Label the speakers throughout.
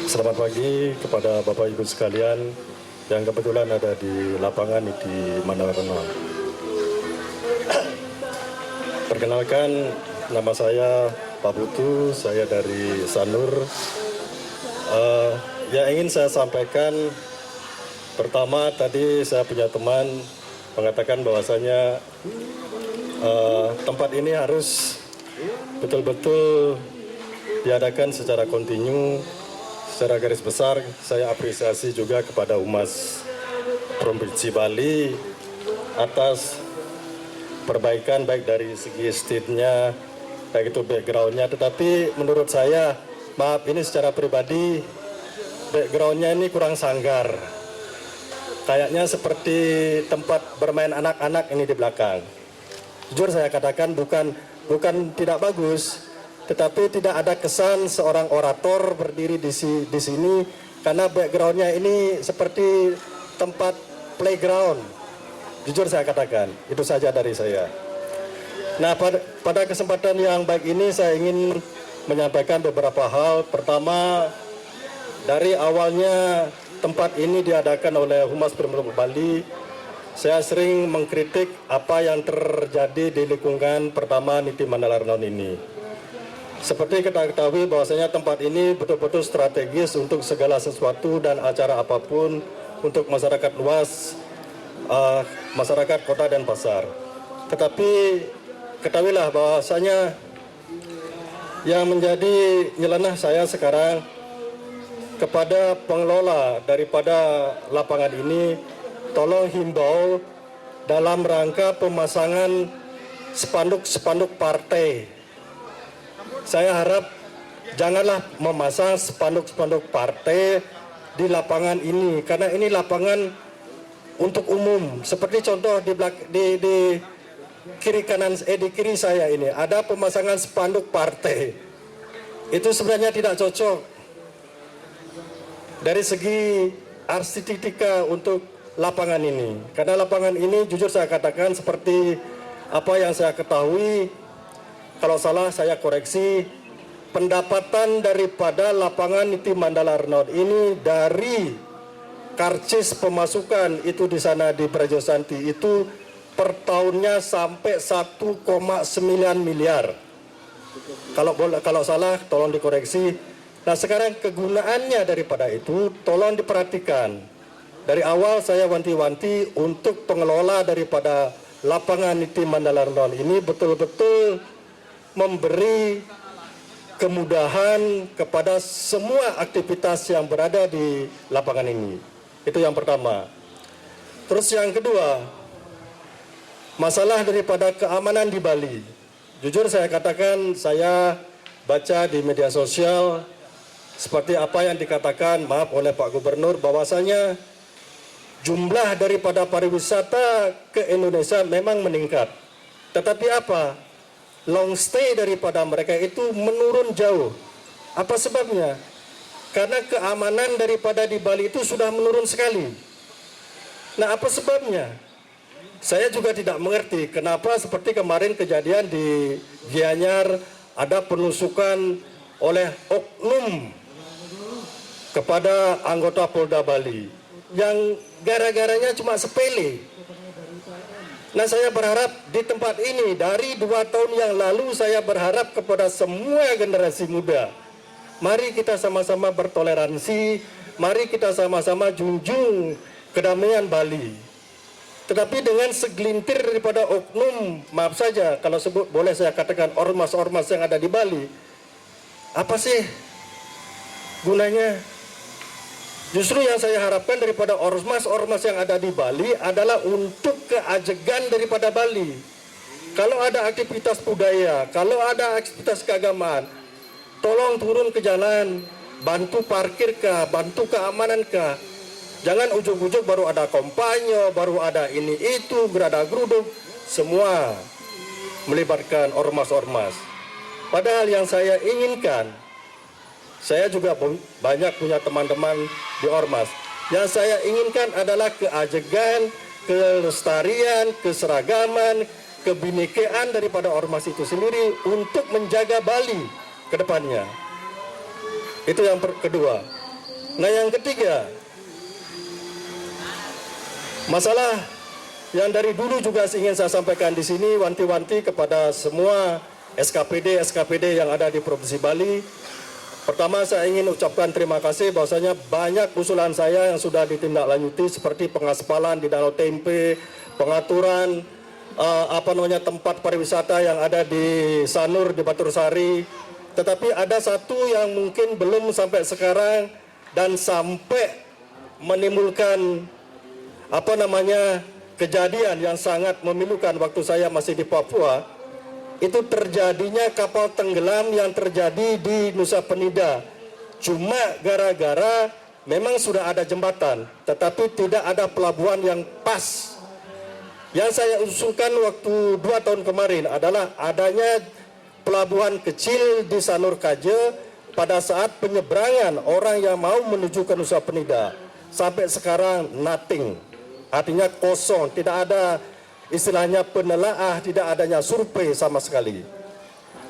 Speaker 1: Selamat pagi kepada Bapak Ibu sekalian yang kebetulan ada di lapangan di Mandala. Perkenalkan, nama saya Pak Putu, saya dari Sanur. Yang ingin saya sampaikan, pertama tadi saya punya teman mengatakan bahwasanya tempat ini harus betul-betul diadakan secara kontinu, secara garis besar. Saya apresiasi juga kepada Humas Provinsi Bali atas perbaikan baik dari segi estetnya, baik itu backgroundnya. Tetapi menurut saya, maaf ini secara pribadi, backgroundnya ini kurang sanggar. Kayaknya seperti tempat bermain anak-anak ini di belakang. Jujur saya katakan bukan tidak bagus, tetapi tidak ada kesan seorang orator berdiri di sini karena backgroundnya ini seperti tempat playground. Jujur saya katakan, itu saja dari saya. Nah, pada kesempatan yang baik ini saya ingin menyampaikan beberapa hal. Pertama, dari awalnya tempat ini diadakan oleh Humas Provinsi Bali, saya sering mengkritik apa yang terjadi di lingkungan pertama Niti Mandala Renon ini. Seperti kita ketahui bahwasanya tempat ini betul-betul strategis untuk segala sesuatu dan acara apapun untuk masyarakat luas, masyarakat kota dan pasar. Tetapi ketahuilah bahwasanya yang menjadi nyeleneh saya sekarang kepada pengelola daripada lapangan ini, tolong himbau dalam rangka pemasangan spanduk-spanduk partai. Saya harap janganlah memasang spanduk-spanduk partai di lapangan ini, karena ini lapangan untuk umum. Seperti contoh di kiri kanan, di kiri saya ini ada pemasangan spanduk partai. Itu sebenarnya tidak cocok dari segi arsitektika untuk lapangan ini. Karena lapangan ini jujur saya katakan seperti apa yang saya ketahui, kalau salah saya koreksi, pendapatan daripada lapangan Niti Mandala Renon ini dari karcis pemasukan itu di sana di Prajo Santi itu per tahunnya sampai 1,9 miliar. Kalau salah tolong dikoreksi. Nah, sekarang kegunaannya daripada itu tolong diperhatikan. Dari awal saya wanti-wanti untuk pengelola daripada lapangan Niti Mandala Renon ini betul-betul memberi kemudahan kepada semua aktivitas yang berada di lapangan ini. Itu yang pertama. Terus yang kedua, masalah daripada keamanan di Bali. Jujur saya katakan, saya baca di media sosial seperti apa yang dikatakan, maaf, oleh Pak Gubernur, bahwasanya jumlah daripada pariwisata ke Indonesia memang meningkat. Tetapi apa? Long stay daripada mereka itu menurun jauh. Apa sebabnya? Karena keamanan daripada di Bali itu sudah menurun sekali. Nah, apa sebabnya? Saya juga tidak mengerti kenapa seperti kemarin kejadian di Gianyar ada penusukan oleh oknum kepada anggota Polda Bali yang gara-garanya cuma sepele. Nah, saya berharap di tempat ini dari 2 tahun yang lalu saya berharap kepada semua generasi muda, mari kita sama-sama bertoleransi, mari kita sama-sama junjung kedamaian Bali. Tetapi dengan segelintir daripada oknum, maaf saja kalau sebut boleh saya katakan ormas-ormas yang ada di Bali, apa sih gunanya? Justru yang saya harapkan daripada ormas-ormas yang ada di Bali adalah untuk keajegan daripada Bali. Kalau ada aktivitas budaya, kalau ada aktivitas keagamaan, tolong turun ke jalan, bantu parkir kah, bantu keamanan kah. Jangan ujung-ujung baru ada kampanye, baru ada ini itu, berada geruduk, semua melibatkan ormas-ormas. Padahal yang saya inginkan, saya juga banyak punya teman-teman di ormas. Yang saya inginkan adalah keajegan, kelestarian, keseragaman, kebinekaan daripada ormas itu sendiri untuk menjaga Bali ke depannya. Itu yang kedua. Nah, yang ketiga, masalah yang dari dulu juga ingin saya sampaikan di sini, wanti-wanti kepada semua SKPD yang ada di Provinsi Bali. Pertama, saya ingin ucapkan terima kasih bahwasanya banyak usulan saya yang sudah ditindaklanjuti seperti pengaspalan di Danau Tempe, pengaturan tempat pariwisata yang ada di Sanur, di Batursari. Tetapi ada satu yang mungkin belum sampai sekarang dan sampai menimbulkan kejadian yang sangat memilukan waktu saya masih di Papua. Itu terjadinya kapal tenggelam yang terjadi di Nusa Penida. Cuma gara-gara memang sudah ada jembatan, tetapi tidak ada pelabuhan yang pas. Yang saya usulkan waktu 2 tahun kemarin adalah adanya pelabuhan kecil di Sanur Kaje pada saat penyeberangan orang yang mau menuju ke Nusa Penida. Sampai sekarang nothing, artinya kosong, tidak ada istilahnya penelaah, tidak adanya survei sama sekali.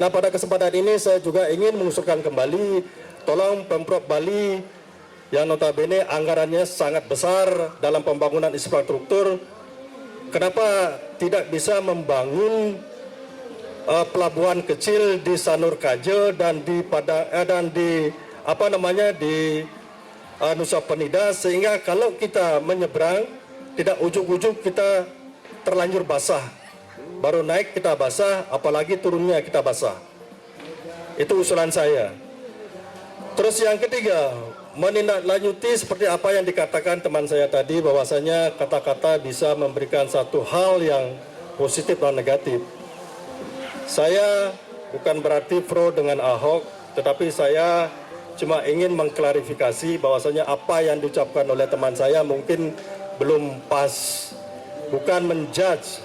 Speaker 1: Nah, pada kesempatan ini saya juga ingin mengusulkan kembali, tolong Pemprov Bali yang notabene anggarannya sangat besar dalam pembangunan infrastruktur, kenapa tidak bisa membangun pelabuhan kecil di Sanur Kaje dan di Nusa Penida, sehingga kalau kita menyeberang tidak ujuk-ujuk kita terlanjur basah, baru naik kita basah, apalagi turunnya kita basah. Itu usulan saya. Terus yang ketiga, menindaklanjuti seperti apa yang dikatakan teman saya tadi, bahwasanya kata-kata bisa memberikan satu hal yang positif dan negatif. Saya bukan berarti pro dengan Ahok, tetapi saya cuma ingin mengklarifikasi bahwasanya apa yang diucapkan oleh teman saya mungkin belum pas. Bukan menjudge,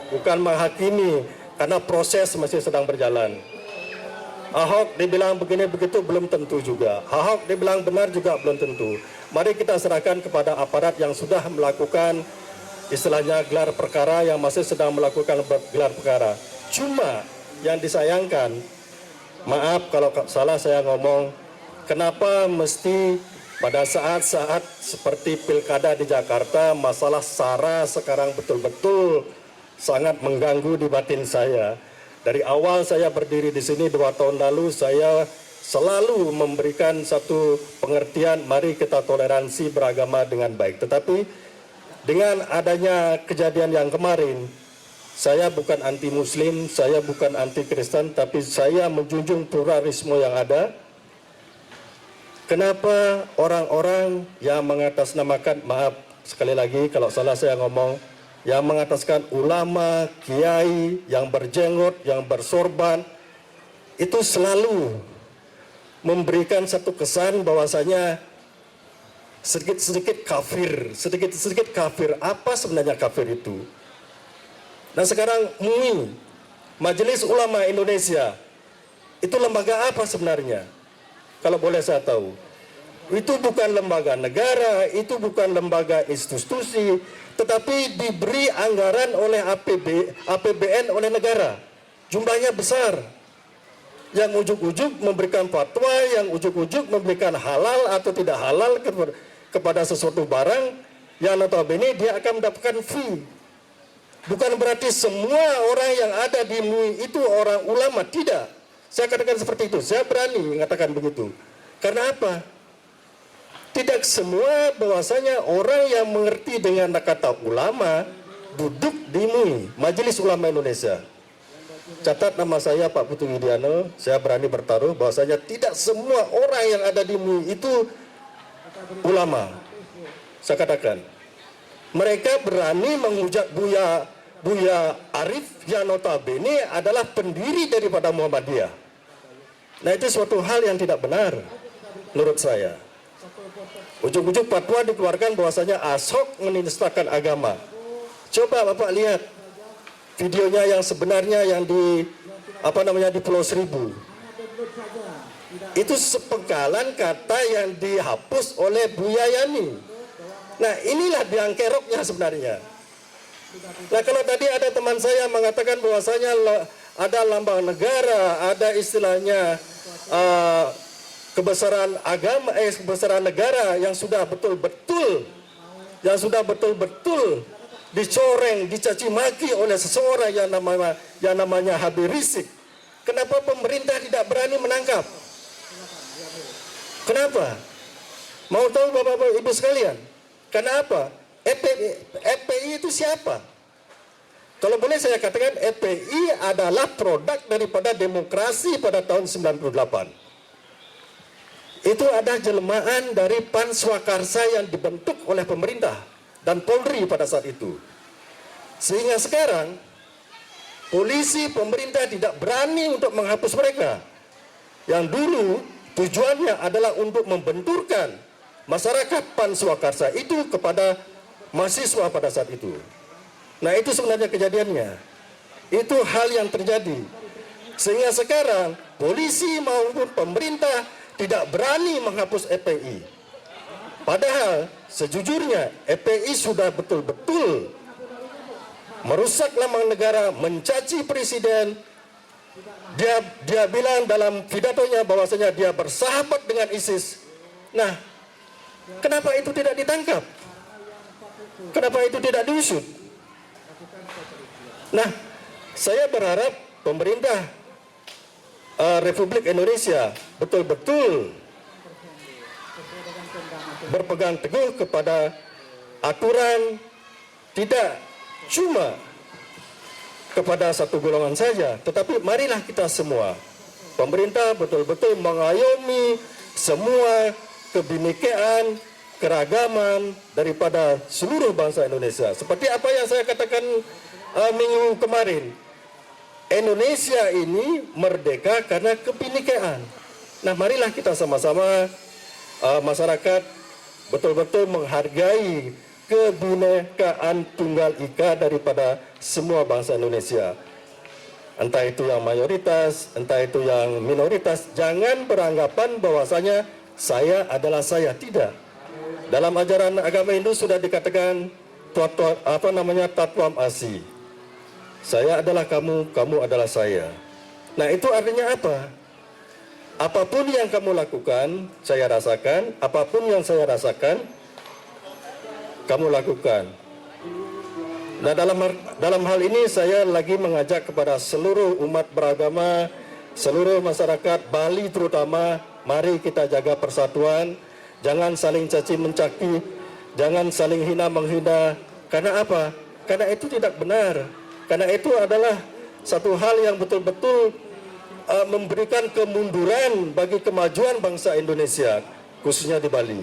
Speaker 1: bukan menghakimi, karena proses masih sedang berjalan. Ahok dibilang begini begitu belum tentu juga. Ahok dibilang benar juga belum tentu. Mari kita serahkan kepada aparat yang sudah melakukan istilahnya gelar perkara, yang masih sedang melakukan gelar perkara. Cuma yang disayangkan, maaf kalau salah saya ngomong, kenapa mesti pada saat-saat seperti pilkada di Jakarta, masalah SARA sekarang betul-betul sangat mengganggu di batin saya. Dari awal saya berdiri di sini 2 tahun lalu, saya selalu memberikan satu pengertian, mari kita toleransi beragama dengan baik. Tetapi dengan adanya kejadian yang kemarin, saya bukan anti Muslim, saya bukan anti Kristen, tapi saya menjunjung pluralisme yang ada. Kenapa orang-orang yang mengatasnamakan, maaf sekali lagi kalau salah saya ngomong, yang mengataskan ulama, kiai, yang berjenggot, yang bersorban, itu selalu memberikan satu kesan bahwasanya sedikit-sedikit kafir. Apa sebenarnya kafir itu? Nah sekarang MUI, Majelis Ulama Indonesia, itu lembaga apa sebenarnya? Kalau boleh saya tahu, itu bukan lembaga negara, itu bukan lembaga institusi, tetapi diberi anggaran oleh APBN oleh negara. Jumlahnya besar. Yang ujuk-ujuk memberikan fatwa, yang ujuk-ujuk memberikan halal atau tidak halal kepada sesuatu barang, yang notabene dia akan mendapatkan fee. Bukan berarti semua orang yang ada di MUI itu orang ulama, tidak. Saya katakan seperti itu, saya berani mengatakan begitu. Karena apa? Tidak semua bahwasanya orang yang mengerti dengan kata ulama duduk di MUI, Majelis Ulama Indonesia. Catat nama saya Pak Putu Widiano, saya berani bertaruh bahwasanya tidak semua orang yang ada di MUI itu ulama. Saya katakan, mereka berani menghujat Buya Arif yang notabene adalah pendiri daripada Muhammadiyah. Nah itu suatu hal yang tidak benar menurut saya. Ujuk-ujuk fatwa dikeluarkan bahwasanya Ahok menistakan agama. Coba Bapak lihat videonya yang sebenarnya yang di di Pulau Seribu. Itu sepenggalan kata yang dihapus oleh Buya Yani. Nah inilah biang keroknya sebenarnya. Nah kalau tadi ada teman saya mengatakan bahwasanya ada lambang negara, ada istilahnya kebesaran agama, kebesaran negara yang sudah betul-betul dicoreng, dicaci maki oleh seseorang yang namanya Habib Rizik. Kenapa pemerintah tidak berani menangkap? Kenapa? Mau tahu Bapak-Bapak Ibu sekalian? Kenapa? FPI itu siapa? Kalau boleh saya katakan, FPI adalah produk daripada demokrasi pada tahun 98. Itu ada jelmaan dari PAN Swakarsa yang dibentuk oleh pemerintah dan Polri pada saat itu. Sehingga sekarang polisi, pemerintah tidak berani untuk menghapus mereka. Yang dulu tujuannya adalah untuk membenturkan masyarakat PAN Swakarsa itu kepada mahasiswa pada saat itu. Nah, itu sebenarnya kejadiannya. Itu hal yang terjadi. Sehingga sekarang polisi maupun pemerintah tidak berani menghapus FPI. Padahal sejujurnya FPI sudah betul-betul merusak lambang negara, mencaci presiden. Dia bilang dalam pidatonya bahwasanya dia bersahabat dengan ISIS. Nah, kenapa itu tidak ditangkap? Kenapa itu tidak diusut? Nah, saya berharap pemerintah Republik Indonesia betul-betul berpegang teguh kepada aturan, tidak cuma kepada satu golongan saja, tetapi marilah kita semua, pemerintah betul-betul mengayomi semua kebinekaan, keragaman daripada seluruh bangsa Indonesia. Seperti apa yang saya katakan minggu kemarin, Indonesia ini merdeka karena kebinekaan. Nah, marilah kita sama-sama masyarakat betul-betul menghargai kebinekaan tunggal ika daripada semua bangsa Indonesia. Entah itu yang mayoritas, entah itu yang minoritas. Jangan beranggapan bahwasanya saya adalah saya. Tidak. Dalam ajaran agama Hindu sudah dikatakan tatwam asi. Saya adalah kamu, kamu adalah saya. Nah, itu artinya apa? Apapun yang kamu lakukan, saya rasakan. Apapun yang saya rasakan, kamu lakukan. Nah, dalam hal ini saya lagi mengajak kepada seluruh umat beragama, seluruh masyarakat Bali terutama, mari kita jaga persatuan. Jangan saling caci mencaki, jangan saling hina menghina. Karena apa? Karena itu tidak benar. Karena itu adalah satu hal yang betul-betul memberikan kemunduran bagi kemajuan bangsa Indonesia, khususnya di Bali.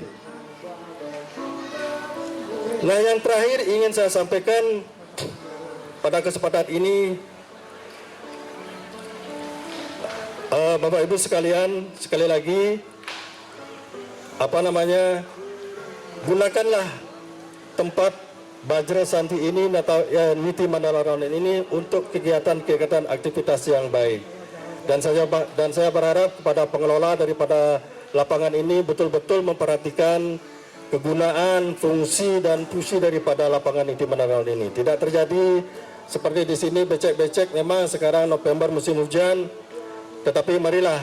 Speaker 1: Nah, yang terakhir ingin saya sampaikan pada kesempatan ini, Bapak Ibu sekalian, sekali lagi, gunakanlah tempat Bajra Santi ini atau Niti Mandala Round ini untuk kegiatan-kegiatan aktivitas yang baik. Dan saya berharap kepada pengelola daripada lapangan ini betul-betul memperhatikan kegunaan, fungsi dan fungsi daripada lapangan Niti Mandala Round ini. Tidak terjadi seperti di sini becek-becek. Memang sekarang November musim hujan, tetapi marilah.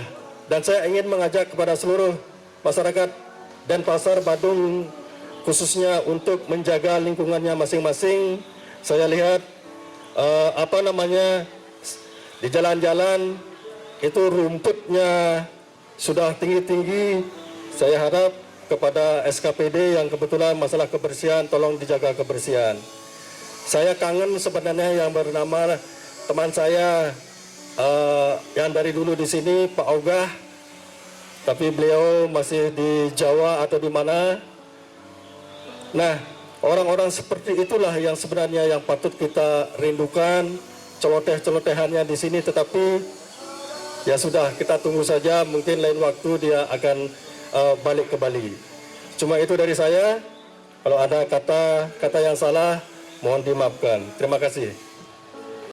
Speaker 1: Dan saya ingin mengajak kepada seluruh masyarakat dan pasar Badung khususnya untuk menjaga lingkungannya masing-masing. Saya lihat di jalan-jalan itu rumputnya sudah tinggi-tinggi. Saya harap kepada SKPD yang kebetulan masalah kebersihan, tolong dijaga kebersihan. Saya kangen sebenarnya yang bernama teman saya yang dari dulu di sini, Pak Ogah, tapi beliau masih di Jawa atau di mana. Nah, orang-orang seperti itulah yang sebenarnya yang patut kita rindukan, celoteh-celotehannya di sini. Tetapi ya sudah, kita tunggu saja, mungkin lain waktu dia akan balik ke Bali. Cuma itu dari saya. Kalau ada kata yang salah, mohon dimaafkan. Terima kasih.